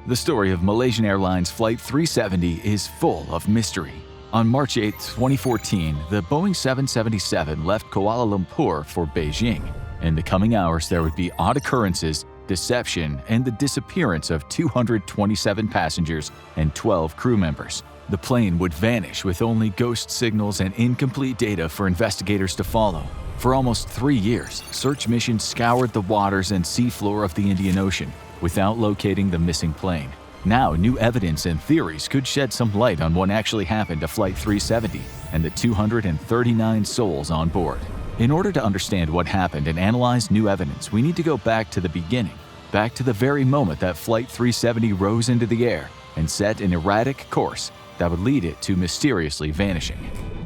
The story of Malaysian Airlines Flight 370 is full of mystery. On March 8, 2014, the Boeing 777 left Kuala Lumpur for Beijing. In the coming hours, there would be odd occurrences, deception, and the disappearance of 227 passengers and 12 crew members. The plane would vanish with only ghost signals and incomplete data for investigators to follow. For almost 3 years, search missions scoured the waters and seafloor of the Indian Ocean without locating the missing plane. Now, new evidence and theories could shed some light on what actually happened to Flight 370 and the 239 souls on board. In order to understand what happened and analyze new evidence, we need to go back to the beginning, back to the very moment that Flight 370 rose into the air and set an erratic course that would lead it to mysteriously vanishing.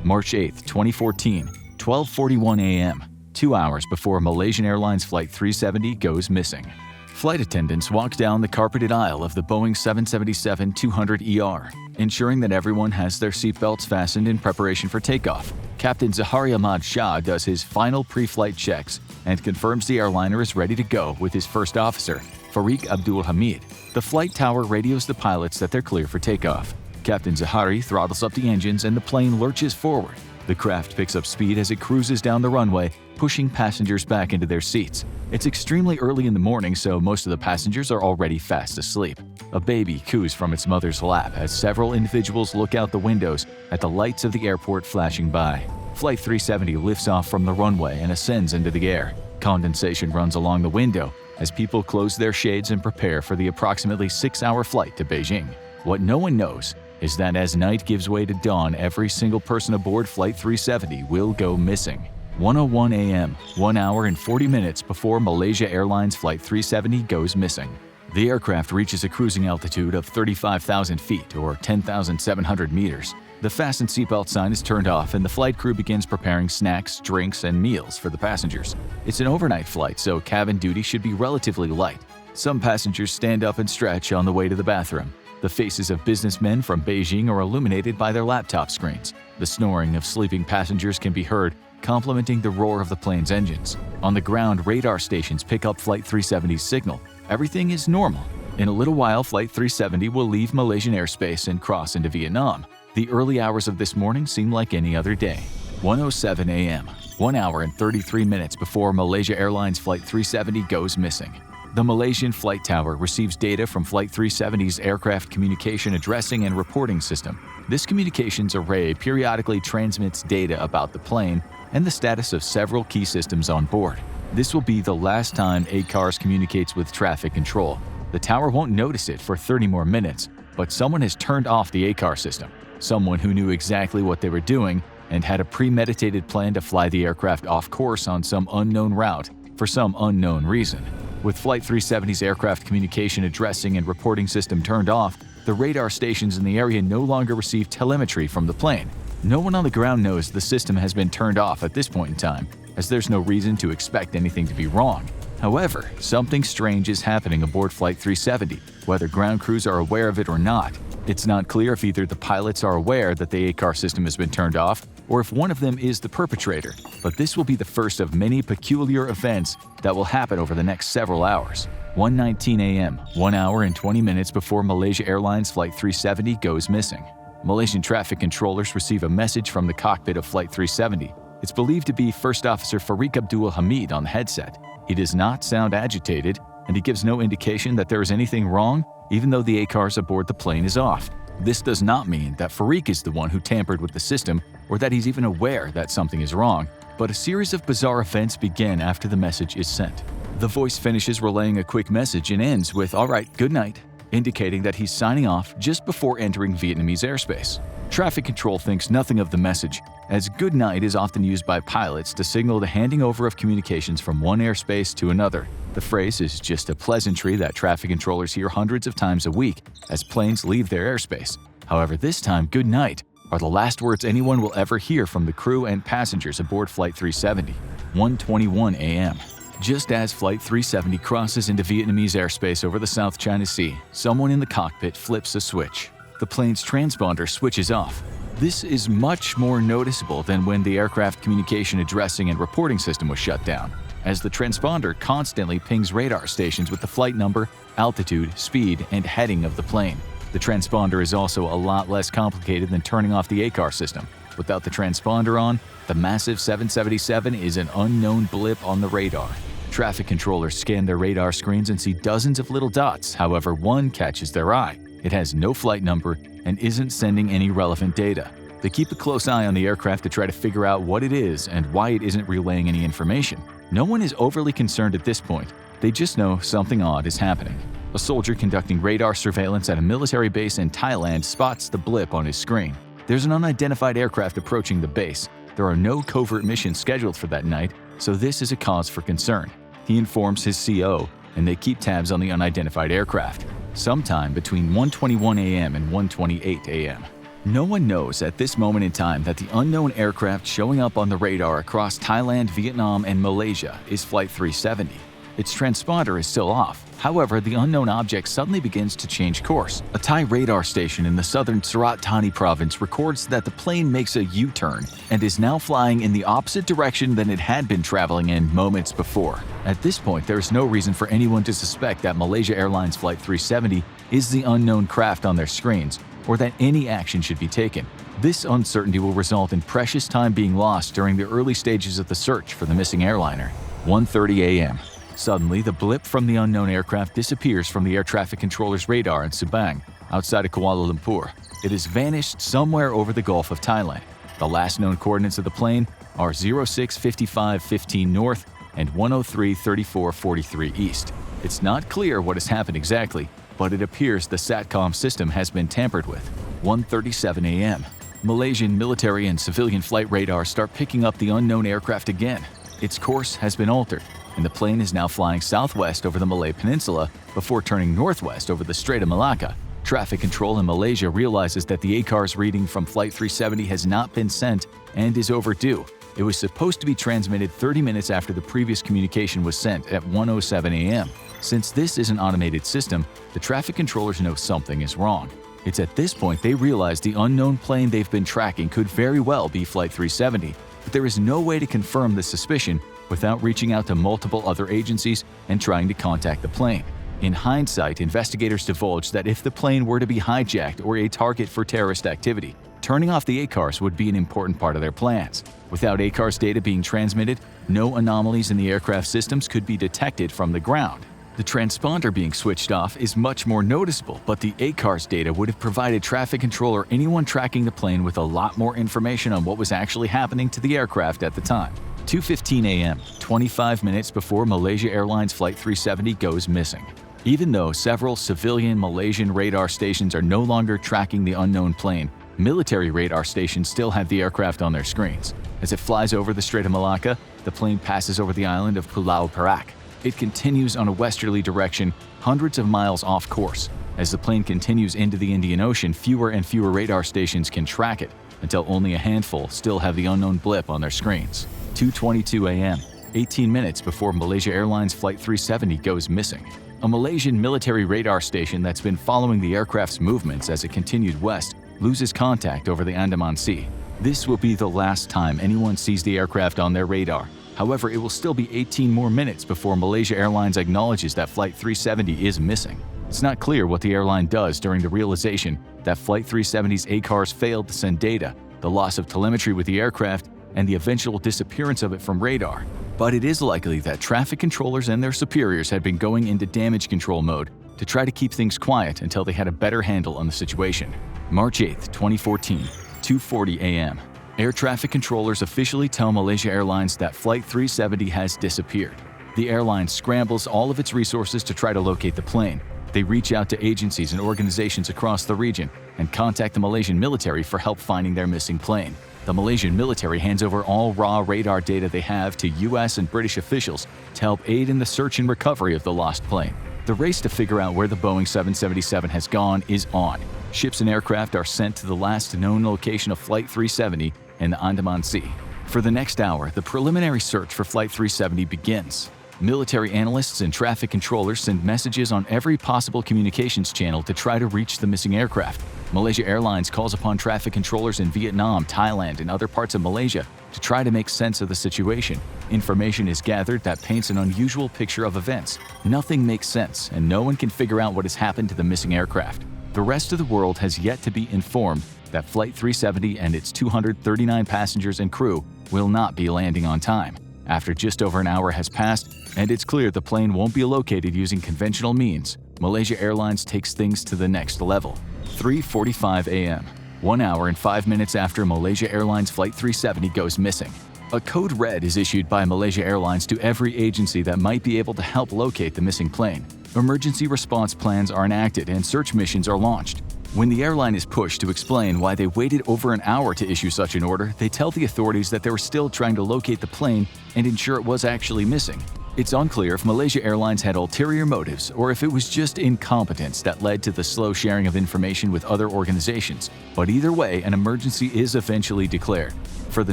March 8, 2014, 12:41 a.m., 2 hours before Malaysian Airlines Flight 370 goes missing. Flight attendants walk down the carpeted aisle of the Boeing 777-200ER, ensuring that everyone has their seatbelts fastened in preparation for takeoff. Captain Zahari Ahmad Shah does his final pre-flight checks and confirms the airliner is ready to go with his first officer, Fariq Abdul Hamid. The flight tower radios the pilots that they're clear for takeoff. Captain Zahari throttles up the engines and the plane lurches forward. The craft picks up speed as it cruises down the runway, pushing passengers back into their seats. It's extremely early in the morning, so most of the passengers are already fast asleep. A baby coos from its mother's lap as several individuals look out the windows at the lights of the airport flashing by. Flight 370 lifts off from the runway and ascends into the air. Condensation runs along the window as people close their shades and prepare for the approximately 6-hour flight to Beijing. What no one knows is that as night gives way to dawn, every single person aboard Flight 370 will go missing. 1:01 a.m., 1 hour and 40 minutes before Malaysia Airlines Flight 370 goes missing. The aircraft reaches a cruising altitude of 35,000 feet or 10,700 meters. The fasten seatbelt sign is turned off and the flight crew begins preparing snacks, drinks, and meals for the passengers. It's an overnight flight, so cabin duty should be relatively light. Some passengers stand up and stretch on the way to the bathroom. The faces of businessmen from Beijing are illuminated by their laptop screens. The snoring of sleeping passengers can be heard, complementing the roar of the plane's engines. On the ground, radar stations pick up Flight 370's signal. Everything is normal. In a little while, Flight 370 will leave Malaysian airspace and cross into Vietnam. The early hours of this morning seem like any other day. 1:07 a.m., 1 hour and 33 minutes before Malaysia Airlines Flight 370 goes missing. The Malaysian flight tower receives data from Flight 370's aircraft communication addressing and reporting system. This communications array periodically transmits data about the plane and the status of several key systems on board. This will be the last time ACARS communicates with traffic control. The tower won't notice it for 30 more minutes, but someone has turned off the ACAR system. Someone who knew exactly what they were doing and had a premeditated plan to fly the aircraft off course on some unknown route for some unknown reason. With Flight 370's aircraft communication addressing and reporting system turned off, the radar stations in the area no longer receive telemetry from the plane. No one on the ground knows the system has been turned off at this point in time, as there's no reason to expect anything to be wrong. However, something strange is happening aboard Flight 370, whether ground crews are aware of it or not. It's not clear if either the pilots are aware that the ACAR system has been turned off, or if one of them is the perpetrator, but this will be the first of many peculiar events that will happen over the next several hours. 1:19 a.m., 1 hour and 20 minutes before Malaysia Airlines Flight 370 goes missing. Malaysian traffic controllers receive a message from the cockpit of Flight 370. It's believed to be First Officer Fariq Abdul Hamid on the headset. He does not sound agitated, and he gives no indication that there is anything wrong, even though the ACARS aboard the plane is off. This does not mean that Fariq is the one who tampered with the system or that he's even aware that something is wrong, but a series of bizarre events begin after the message is sent. The voice finishes relaying a quick message and ends with "Alright, good night," indicating that he's signing off just before entering Vietnamese airspace. Traffic control thinks nothing of the message, as "good night" is often used by pilots to signal the handing over of communications from one airspace to another. The phrase is just a pleasantry that traffic controllers hear hundreds of times a week as planes leave their airspace. However, this time, "good night" are the last words anyone will ever hear from the crew and passengers aboard Flight 370. 1:21 a.m. Just as Flight 370 crosses into Vietnamese airspace over the South China Sea, someone in the cockpit flips a switch. The plane's transponder switches off. This is much more noticeable than when the aircraft communication addressing and reporting system was shut down. as the transponder constantly pings radar stations with the flight number, altitude, speed, and heading of the plane. The transponder is also a lot less complicated than turning off the ACAR system. Without the transponder on, the massive 777 is an unknown blip on the radar. Traffic controllers scan their radar screens and see dozens of little dots, however, one catches their eye. It has no flight number and isn't sending any relevant data. They keep a close eye on the aircraft to try to figure out what it is and why it isn't relaying any information. No one is overly concerned at this point. They just know something odd is happening. A soldier conducting radar surveillance at a military base in Thailand spots the blip on his screen. There's an unidentified aircraft approaching the base. There are no covert missions scheduled for that night, so this is a cause for concern. He informs his CO, and they keep tabs on the unidentified aircraft, sometime between 1:21 a.m. and 1:28 a.m. No one knows at this moment in time that the unknown aircraft showing up on the radar across Thailand, Vietnam, and Malaysia is Flight 370. Its transponder is still off. However, the unknown object suddenly begins to change course. A Thai radar station in the southern Surat Thani province records that the plane makes a U-turn and is now flying in the opposite direction than it had been traveling in moments before. At this point, there is no reason for anyone to suspect that Malaysia Airlines Flight 370 is the unknown craft on their screens, or that any action should be taken. This uncertainty will result in precious time being lost during the early stages of the search for the missing airliner. 1:30 a.m. Suddenly, the blip from the unknown aircraft disappears from the air traffic controller's radar in Subang, outside of Kuala Lumpur. It has vanished somewhere over the Gulf of Thailand. The last known coordinates of the plane are 065515 north and 1033443 east. It's not clear what has happened exactly, but it appears the SATCOM system has been tampered with. 1:37 a.m. Malaysian military and civilian flight radars start picking up the unknown aircraft again. Its course has been altered, and the plane is now flying southwest over the Malay Peninsula before turning northwest over the Strait of Malacca. Traffic control in Malaysia realizes that the ACAR's reading from Flight 370 has not been sent and is overdue. It was supposed to be transmitted 30 minutes after the previous communication was sent at 1:07 a.m. Since this is an automated system, the traffic controllers know something is wrong. It's at this point they realize the unknown plane they've been tracking could very well be Flight 370, but there is no way to confirm the suspicion without reaching out to multiple other agencies and trying to contact the plane. In hindsight, investigators divulged that if the plane were to be hijacked or a target for terrorist activity, turning off the ACARs would be an important part of their plans. Without ACARs data being transmitted, no anomalies in the aircraft systems could be detected from the ground. The transponder being switched off is much more noticeable, but the ACARS data would have provided traffic control or anyone tracking the plane with a lot more information on what was actually happening to the aircraft at the time. 2:15 a.m., 25 minutes before Malaysia Airlines Flight 370 goes missing. Even though several civilian Malaysian radar stations are no longer tracking the unknown plane, military radar stations still have the aircraft on their screens. As it flies over the Strait of Malacca, the plane passes over the island of Pulau Perak. It continues on a westerly direction, hundreds of miles off course. As the plane continues into the Indian Ocean, fewer and fewer radar stations can track it, until only a handful still have the unknown blip on their screens. 2:22 a.m., 18 minutes before Malaysia Airlines Flight 370 goes missing. A Malaysian military radar station that's been following the aircraft's movements as it continued west loses contact over the Andaman Sea. This will be the last time anyone sees the aircraft on their radar. However, it will still be 18 more minutes before Malaysia Airlines acknowledges that Flight 370 is missing. It's not clear what the airline does during the realization that Flight 370's ACARs failed to send data, the loss of telemetry with the aircraft, and the eventual disappearance of it from radar. But it is likely that traffic controllers and their superiors had been going into damage control mode to try to keep things quiet until they had a better handle on the situation. March 8, 2014, 2:40 a.m. Air traffic controllers officially tell Malaysia Airlines that Flight 370 has disappeared. The airline scrambles all of its resources to try to locate the plane. They reach out to agencies and organizations across the region and contact the Malaysian military for help finding their missing plane. The Malaysian military hands over all raw radar data they have to US and British officials to help aid in the search and recovery of the lost plane. The race to figure out where the Boeing 777 has gone is on. Ships and aircraft are sent to the last known location of Flight 370 in the Andaman Sea. For the next hour, the preliminary search for Flight 370 begins. Military analysts and traffic controllers send messages on every possible communications channel to try to reach the missing aircraft. Malaysia Airlines calls upon traffic controllers in Vietnam, Thailand, and other parts of Malaysia to try to make sense of the situation. Information is gathered that paints an unusual picture of events. Nothing makes sense, and no one can figure out what has happened to the missing aircraft. The rest of the world has yet to be informed that Flight 370 and its 239 passengers and crew will not be landing on time. After just over an hour has passed, and it's clear the plane won't be located using conventional means, Malaysia Airlines takes things to the next level. 3:45 a.m. 1 hour and 5 minutes after Malaysia Airlines Flight 370 goes missing. A code red is issued by Malaysia Airlines to every agency that might be able to help locate the missing plane. Emergency response plans are enacted and search missions are launched. When the airline is pushed to explain why they waited over an hour to issue such an order, they tell the authorities that they were still trying to locate the plane and ensure it was actually missing. It's unclear if Malaysia Airlines had ulterior motives or if it was just incompetence that led to the slow sharing of information with other organizations. But either way, an emergency is eventually declared. For the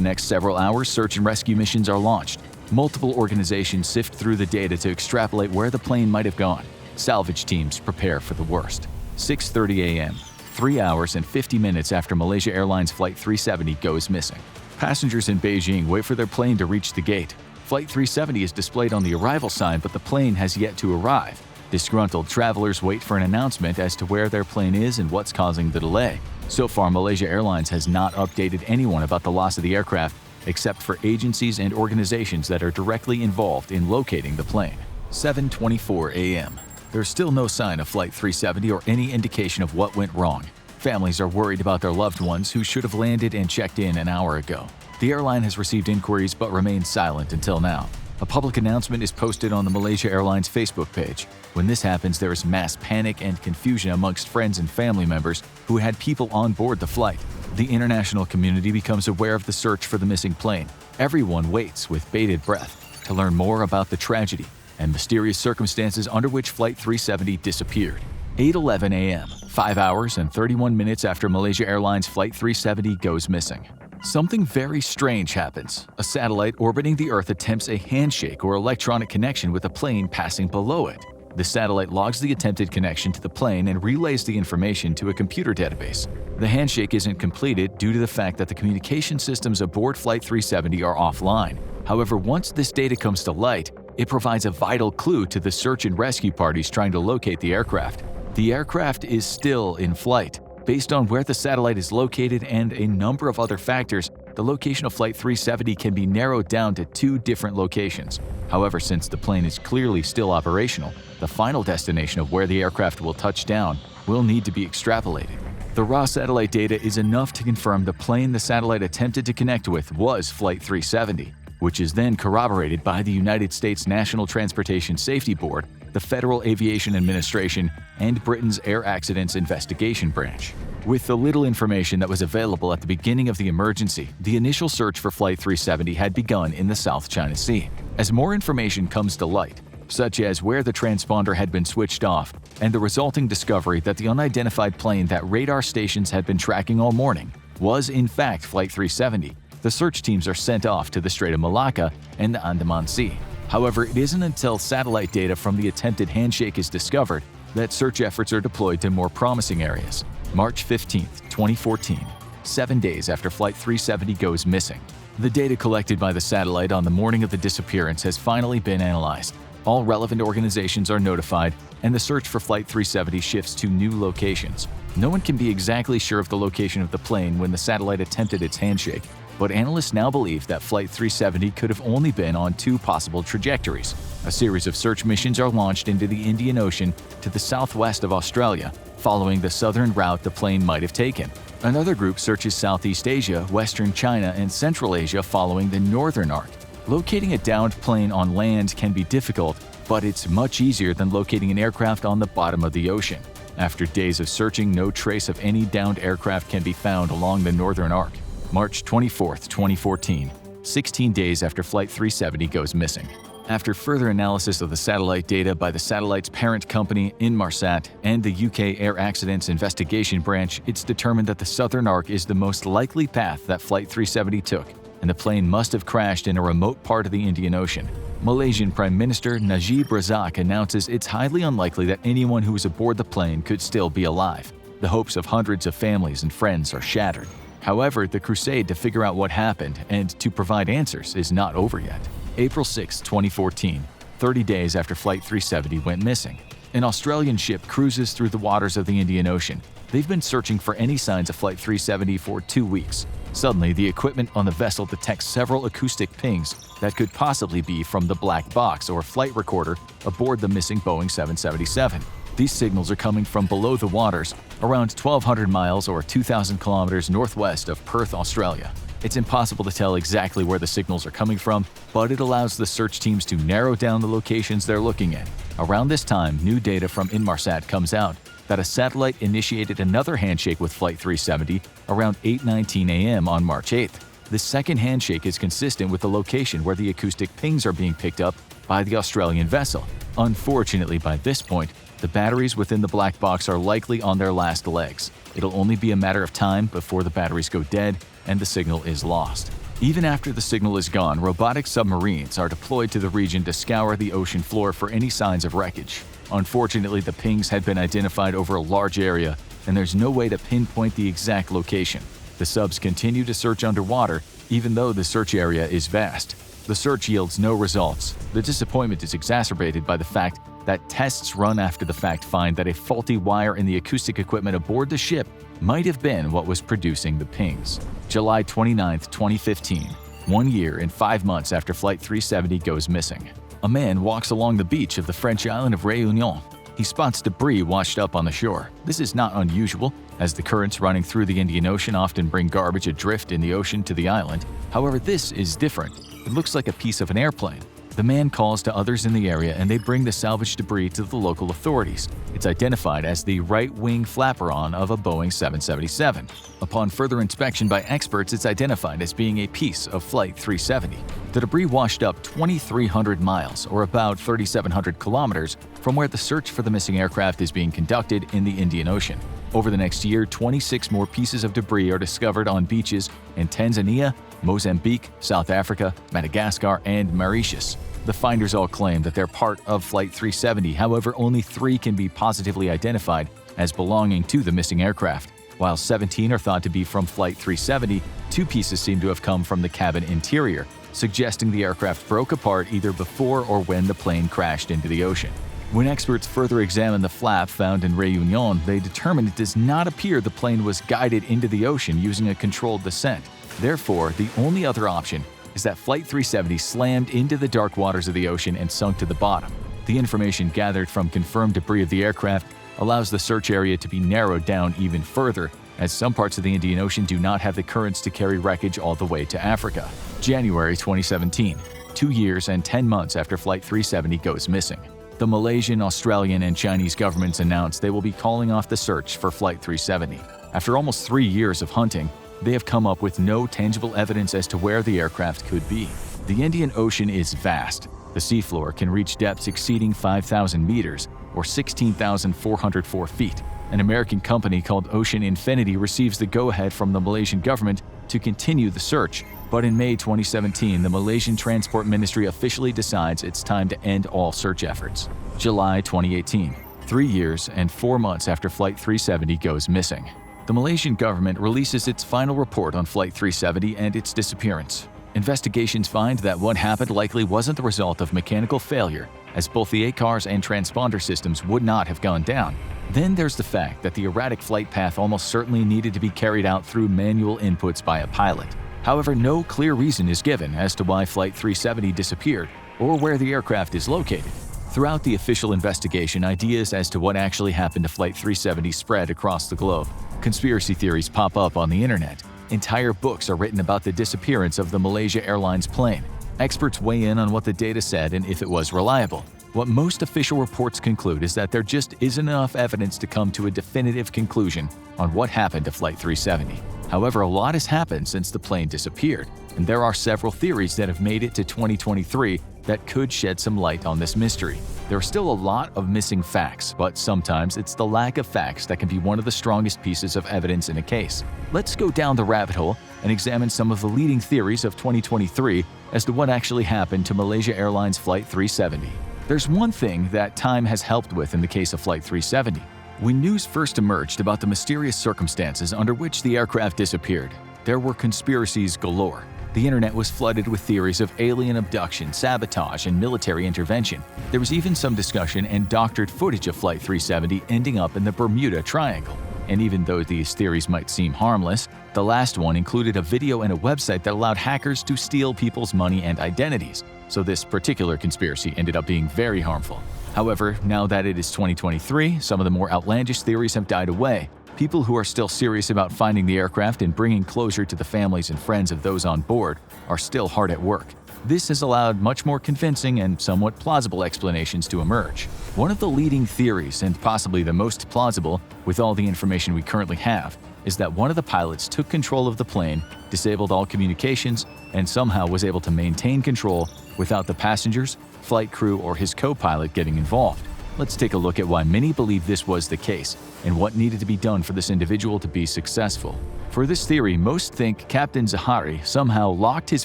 next several hours, search and rescue missions are launched. Multiple organizations sift through the data to extrapolate where the plane might have gone. Salvage teams prepare for the worst. 6:30 a.m. 3 hours and 50 minutes after Malaysia Airlines Flight 370 goes missing. Passengers in Beijing wait for their plane to reach the gate. Flight 370 is displayed on the arrival sign, but the plane has yet to arrive. Disgruntled travelers wait for an announcement as to where their plane is and what's causing the delay. So far, Malaysia Airlines has not updated anyone about the loss of the aircraft, except for agencies and organizations that are directly involved in locating the plane. 7:24 a.m. There's still no sign of Flight 370 or any indication of what went wrong. Families are worried about their loved ones who should have landed and checked in an hour ago. The airline has received inquiries but remains silent until now. A public announcement is posted on the Malaysia Airlines Facebook page. When this happens, there is mass panic and confusion amongst friends and family members who had people on board the flight. The international community becomes aware of the search for the missing plane. Everyone waits with bated breath to learn more about the tragedy and mysterious circumstances under which Flight 370 disappeared. 8:11 a.m., 5 hours and 31 minutes after Malaysia Airlines Flight 370 goes missing. Something very strange happens. A satellite orbiting the Earth attempts a handshake or electronic connection with a plane passing below it. The satellite logs the attempted connection to the plane and relays the information to a computer database. The handshake isn't completed due to the fact that the communication systems aboard Flight 370 are offline. However, once this data comes to light, it provides a vital clue to the search and rescue parties trying to locate the aircraft. The aircraft is still in flight. Based on where the satellite is located and a number of other factors, the location of Flight 370 can be narrowed down to 2 different locations. However, since the plane is clearly still operational, the final destination of where the aircraft will touch down will need to be extrapolated. The raw satellite data is enough to confirm the plane the satellite attempted to connect with was Flight 370, which is then corroborated by the United States National Transportation Safety Board, the Federal Aviation Administration, and Britain's Air Accidents Investigation Branch. With the little information that was available at the beginning of the emergency, the initial search for Flight 370 had begun in the South China Sea. As more information comes to light, such as where the transponder had been switched off, and the resulting discovery that the unidentified plane that radar stations had been tracking all morning was in fact Flight 370, the search teams are sent off to the Strait of Malacca and the Andaman Sea. However, it isn't until satellite data from the attempted handshake is discovered that search efforts are deployed to more promising areas. March 15, 2014, 7 days after Flight 370 goes missing. The data collected by the satellite on the morning of the disappearance has finally been analyzed. All relevant organizations are notified, and the search for Flight 370 shifts to new locations. No one can be exactly sure of the location of the plane when the satellite attempted its handshake, but analysts now believe that Flight 370 could have only been on 2 possible trajectories. A series of search missions are launched into the Indian Ocean to the southwest of Australia, following the southern route the plane might have taken. Another group searches Southeast Asia, Western China, and Central Asia following the northern arc. Locating a downed plane on land can be difficult, but it's much easier than locating an aircraft on the bottom of the ocean. After days of searching, no trace of any downed aircraft can be found along the northern arc. March 24, 2014, 16 days after Flight 370 goes missing. After further analysis of the satellite data by the satellite's parent company, Inmarsat, and the UK Air Accidents Investigation Branch, it's determined that the southern arc is the most likely path that Flight 370 took, and the plane must have crashed in a remote part of the Indian Ocean. Malaysian Prime Minister Najib Razak announces it's highly unlikely that anyone who was aboard the plane could still be alive. The hopes of hundreds of families and friends are shattered. However, the crusade to figure out what happened and to provide answers is not over yet. April 6, 2014, 30 days after Flight 370 went missing. An Australian ship cruises through the waters of the Indian Ocean. They've been searching for any signs of Flight 370 for 2 weeks. Suddenly, the equipment on the vessel detects several acoustic pings that could possibly be from the black box or flight recorder aboard the missing Boeing 777. These signals are coming from below the waters, around 1,200 miles or 2,000 kilometers northwest of Perth, Australia. It's impossible to tell exactly where the signals are coming from, but it allows the search teams to narrow down the locations they're looking at. Around this time, new data from Inmarsat comes out that a satellite initiated another handshake with Flight 370 around 8:19 a.m. on March 8th. The second handshake is consistent with the location where the acoustic pings are being picked up by the Australian vessel. Unfortunately, by this point, the batteries within the black box are likely on their last legs. It'll only be a matter of time before the batteries go dead and the signal is lost. Even after the signal is gone, robotic submarines are deployed to the region to scour the ocean floor for any signs of wreckage. Unfortunately, the pings had been identified over a large area, and there's no way to pinpoint the exact location. The subs continue to search underwater, even though the search area is vast. The search yields no results. The disappointment is exacerbated by the fact that tests run after the fact find that a faulty wire in the acoustic equipment aboard the ship might have been what was producing the pings. July 29, 2015, 1 year and 5 months after Flight 370 goes missing. A man walks along the beach of the French island of Réunion. He spots debris washed up on the shore. This is not unusual, as the currents running through the Indian Ocean often bring garbage adrift in the ocean to the island. However, this is different. It looks like a piece of an airplane. The man calls to others in the area and they bring the salvaged debris to the local authorities. It's identified as the right wing flaperon of a Boeing 777. Upon further inspection by experts, it's identified as being a piece of Flight 370. The debris washed up 2,300 miles, or about 3,700 kilometers, from where the search for the missing aircraft is being conducted in the Indian Ocean. Over the next year, 26 more pieces of debris are discovered on beaches in Tanzania, Mozambique, South Africa, Madagascar, and Mauritius. The finders all claim that they're part of Flight 370, however, only 3 can be positively identified as belonging to the missing aircraft. While 17 are thought to be from Flight 370, 2 pieces seem to have come from the cabin interior, suggesting the aircraft broke apart either before or when the plane crashed into the ocean. When experts further examine the flap found in Réunion, they determine it does not appear the plane was guided into the ocean using a controlled descent. Therefore, the only other option is that Flight 370 slammed into the dark waters of the ocean and sunk to the bottom. The information gathered from confirmed debris of the aircraft allows the search area to be narrowed down even further, as some parts of the Indian Ocean do not have the currents to carry wreckage all the way to Africa. January 2017, 2 years and 10 months after Flight 370 goes missing. The Malaysian, Australian, and Chinese governments announced they will be calling off the search for Flight 370. After almost 3 years of hunting, they have come up with no tangible evidence as to where the aircraft could be. The Indian Ocean is vast. The seafloor can reach depths exceeding 5,000 meters, or 16,404 feet. An American company called Ocean Infinity receives the go-ahead from the Malaysian government to continue the search, but in May 2017, the Malaysian Transport Ministry officially decides it's time to end all search efforts. July 2018, 3 years and 4 months after Flight 370 goes missing. The Malaysian government releases its final report on Flight 370 and its disappearance. Investigations find that what happened likely wasn't the result of mechanical failure, as both the ACARS and transponder systems would not have gone down. Then there's the fact that the erratic flight path almost certainly needed to be carried out through manual inputs by a pilot. However, no clear reason is given as to why Flight 370 disappeared or where the aircraft is located. Throughout the official investigation, ideas as to what actually happened to Flight 370 spread across the globe. Conspiracy theories pop up on the internet. Entire books are written about the disappearance of the Malaysia Airlines plane. Experts weigh in on what the data said and if it was reliable. What most official reports conclude is that there just isn't enough evidence to come to a definitive conclusion on what happened to Flight 370. However, a lot has happened since the plane disappeared, and there are several theories that have made it to 2023 that could shed some light on this mystery. There are still a lot of missing facts, but sometimes it's the lack of facts that can be one of the strongest pieces of evidence in a case. Let's go down the rabbit hole and examine some of the leading theories of 2023 as to what actually happened to Malaysia Airlines Flight 370. There's one thing that time has helped with in the case of Flight 370. When news first emerged about the mysterious circumstances under which the aircraft disappeared, there were conspiracies galore. The internet was flooded with theories of alien abduction, sabotage, and military intervention. There was even some discussion and doctored footage of Flight 370 ending up in the Bermuda Triangle. And even though these theories might seem harmless, the last one included a video and a website that allowed hackers to steal people's money and identities. So this particular conspiracy ended up being very harmful. However, now that it is 2023, some of the more outlandish theories have died away. People who are still serious about finding the aircraft and bringing closure to the families and friends of those on board are still hard at work. This has allowed much more convincing and somewhat plausible explanations to emerge. One of the leading theories, and possibly the most plausible with all the information we currently have, is that one of the pilots took control of the plane, disabled all communications, and somehow was able to maintain control without the passengers, flight crew, or his co-pilot getting involved. Let's take a look at why many believe this was the case and what needed to be done for this individual to be successful. For this theory, most think Captain Zahari somehow locked his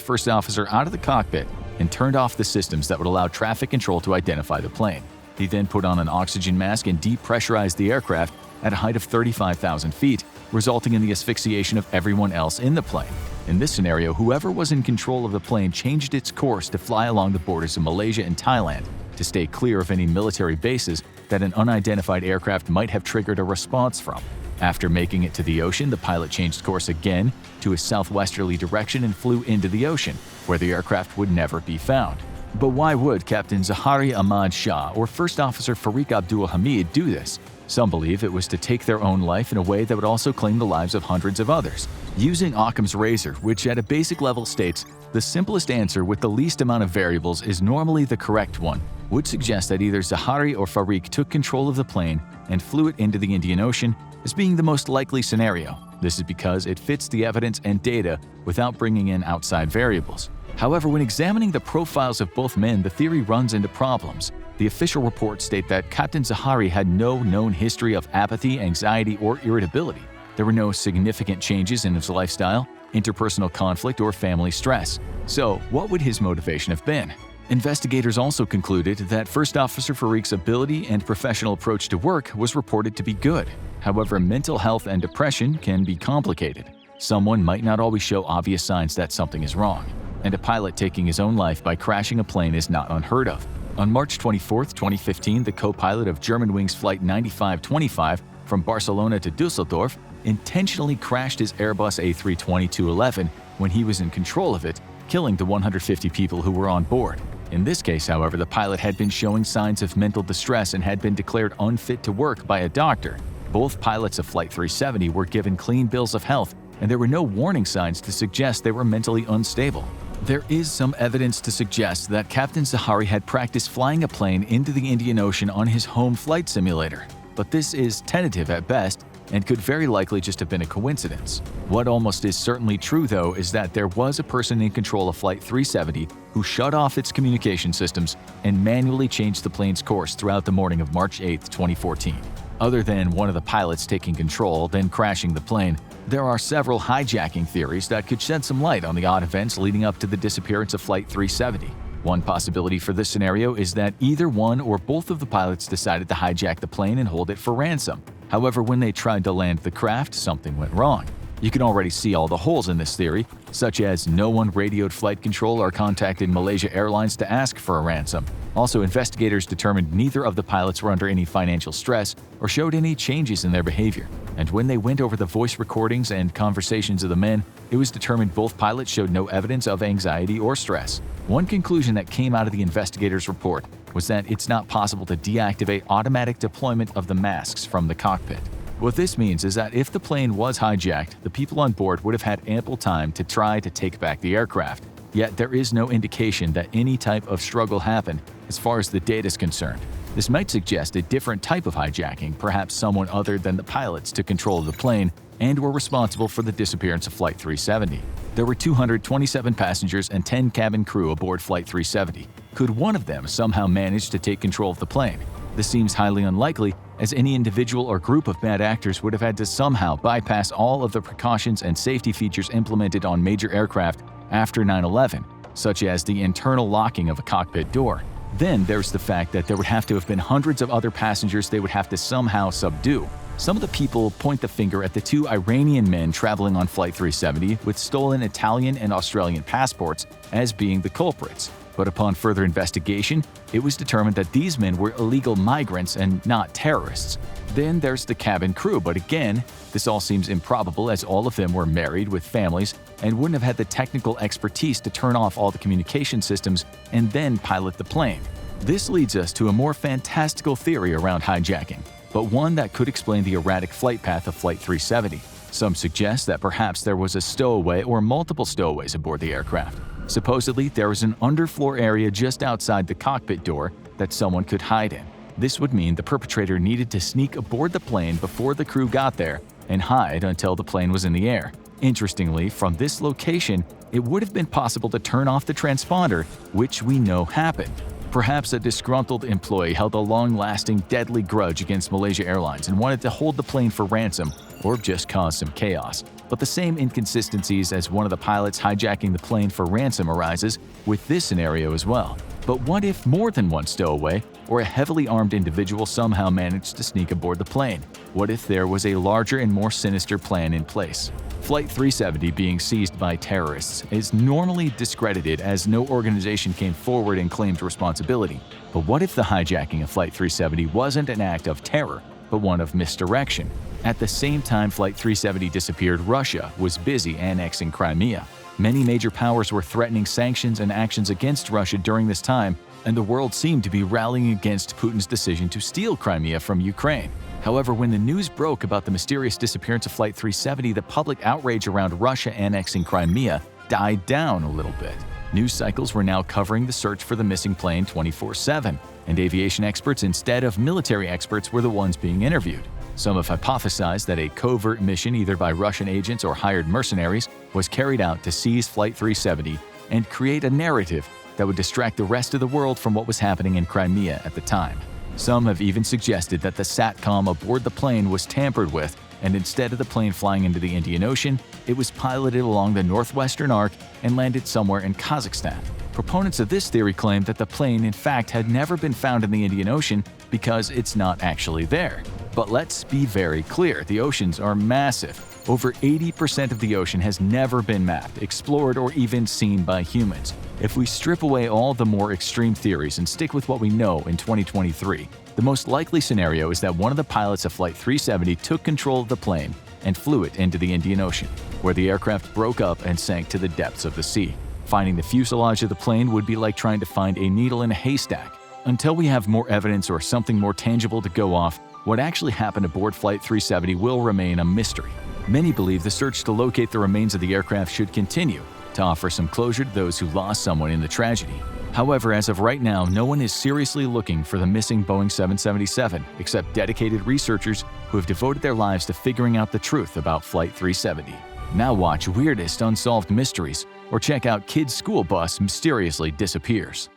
first officer out of the cockpit and turned off the systems that would allow traffic control to identify the plane. He then put on an oxygen mask and depressurized the aircraft at a height of 35,000 feet, resulting in the asphyxiation of everyone else in the plane. In this scenario, whoever was in control of the plane changed its course to fly along the borders of Malaysia and Thailand to stay clear of any military bases that an unidentified aircraft might have triggered a response from. After making it to the ocean, the pilot changed course again to a southwesterly direction and flew into the ocean, where the aircraft would never be found. But why would Captain Zahari Ahmad Shah or First Officer Farik Abdul Hamid do this? Some believe it was to take their own life in a way that would also claim the lives of hundreds of others. Using Occam's razor, which at a basic level states, the simplest answer with the least amount of variables is normally the correct one, would suggest that either Zahari or Farik took control of the plane and flew it into the Indian Ocean as being the most likely scenario. This is because it fits the evidence and data without bringing in outside variables. However, when examining the profiles of both men, the theory runs into problems. The official reports state that Captain Zahari had no known history of apathy, anxiety, or irritability. There were no significant changes in his lifestyle, interpersonal conflict, or family stress. So, what would his motivation have been? Investigators also concluded that First Officer Farik's ability and professional approach to work was reported to be good. However, mental health and depression can be complicated. Someone might not always show obvious signs that something is wrong, and a pilot taking his own life by crashing a plane is not unheard of. On March 24, 2015, the co-pilot of Germanwings Flight 9525 from Barcelona to Dusseldorf intentionally crashed his Airbus A320-211 when he was in control of it, killing the 150 people who were on board. In this case, however, the pilot had been showing signs of mental distress and had been declared unfit to work by a doctor. Both pilots of Flight 370 were given clean bills of health, and there were no warning signs to suggest they were mentally unstable. There is some evidence to suggest that Captain Zahari had practiced flying a plane into the Indian Ocean on his home flight simulator, but this is tentative at best and could very likely just have been a coincidence. What almost is certainly true, though, is that there was a person in control of Flight 370 who shut off its communication systems and manually changed the plane's course throughout the morning of March 8, 2014. Other than one of the pilots taking control, then crashing the plane, there are several hijacking theories that could shed some light on the odd events leading up to the disappearance of Flight 370. One possibility for this scenario is that either one or both of the pilots decided to hijack the plane and hold it for ransom. However, when they tried to land the craft, something went wrong. You can already see all the holes in this theory, such as no one radioed flight control or contacted Malaysia Airlines to ask for a ransom. Also, investigators determined neither of the pilots were under any financial stress or showed any changes in their behavior. And when they went over the voice recordings and conversations of the men, it was determined both pilots showed no evidence of anxiety or stress. One conclusion that came out of the investigators' report was that it's not possible to deactivate automatic deployment of the masks from the cockpit. What this means is that if the plane was hijacked, the people on board would have had ample time to try to take back the aircraft. Yet there is no indication that any type of struggle happened as far as the data is concerned. This might suggest a different type of hijacking, perhaps someone other than the pilots took control of the plane and were responsible for the disappearance of Flight 370. There were 227 passengers and 10 cabin crew aboard Flight 370. Could one of them somehow manage to take control of the plane? This seems highly unlikely, as any individual or group of bad actors would have had to somehow bypass all of the precautions and safety features implemented on major aircraft after 9/11, such as the internal locking of a cockpit door. Then there's the fact that there would have to have been hundreds of other passengers they would have to somehow subdue. Some of the people point the finger at the two Iranian men traveling on Flight 370 with stolen Italian and Australian passports as being the culprits. But upon further investigation, it was determined that these men were illegal migrants and not terrorists. Then there's the cabin crew, but again, this all seems improbable as all of them were married with families and wouldn't have had the technical expertise to turn off all the communication systems and then pilot the plane. This leads us to a more fantastical theory around hijacking, but one that could explain the erratic flight path of Flight 370. Some suggest that perhaps there was a stowaway or multiple stowaways aboard the aircraft. Supposedly, there was an underfloor area just outside the cockpit door that someone could hide in. This would mean the perpetrator needed to sneak aboard the plane before the crew got there and hide until the plane was in the air. Interestingly, from this location, it would have been possible to turn off the transponder, which we know happened. Perhaps a disgruntled employee held a long-lasting, deadly grudge against Malaysia Airlines and wanted to hold the plane for ransom or just cause some chaos. But the same inconsistencies as one of the pilots hijacking the plane for ransom arises with this scenario as well. But what if more than one stowaway or a heavily armed individual somehow managed to sneak aboard the plane? What if there was a larger and more sinister plan in place? Flight 370 being seized by terrorists is normally discredited as no organization came forward and claimed responsibility. But what if the hijacking of Flight 370 wasn't an act of terror, but one of misdirection? At the same time Flight 370 disappeared, Russia was busy annexing Crimea. Many major powers were threatening sanctions and actions against Russia during this time, and the world seemed to be rallying against Putin's decision to steal Crimea from Ukraine. However, when the news broke about the mysterious disappearance of Flight 370, the public outrage around Russia annexing Crimea died down a little bit. News cycles were now covering the search for the missing plane 24/7, and aviation experts instead of military experts were the ones being interviewed. Some have hypothesized that a covert mission either by Russian agents or hired mercenaries was carried out to seize Flight 370 and create a narrative that would distract the rest of the world from what was happening in Crimea at the time. Some have even suggested that the SATCOM aboard the plane was tampered with, and instead of the plane flying into the Indian Ocean, it was piloted along the northwestern arc and landed somewhere in Kazakhstan. Proponents of this theory claim that the plane in fact had never been found in the Indian Ocean because it's not actually there. But let's be very clear, the oceans are massive. Over 80% of the ocean has never been mapped, explored, or even seen by humans. If we strip away all the more extreme theories and stick with what we know in 2023, the most likely scenario is that one of the pilots of Flight 370 took control of the plane and flew it into the Indian Ocean, where the aircraft broke up and sank to the depths of the sea. Finding the fuselage of the plane would be like trying to find a needle in a haystack. Until we have more evidence or something more tangible to go off, what actually happened aboard Flight 370 will remain a mystery. Many believe the search to locate the remains of the aircraft should continue, to offer some closure to those who lost someone in the tragedy. However, as of right now, no one is seriously looking for the missing Boeing 777, except dedicated researchers who have devoted their lives to figuring out the truth about Flight 370. Now watch Weirdest Unsolved Mysteries, or check out Kid's School Bus Mysteriously Disappears.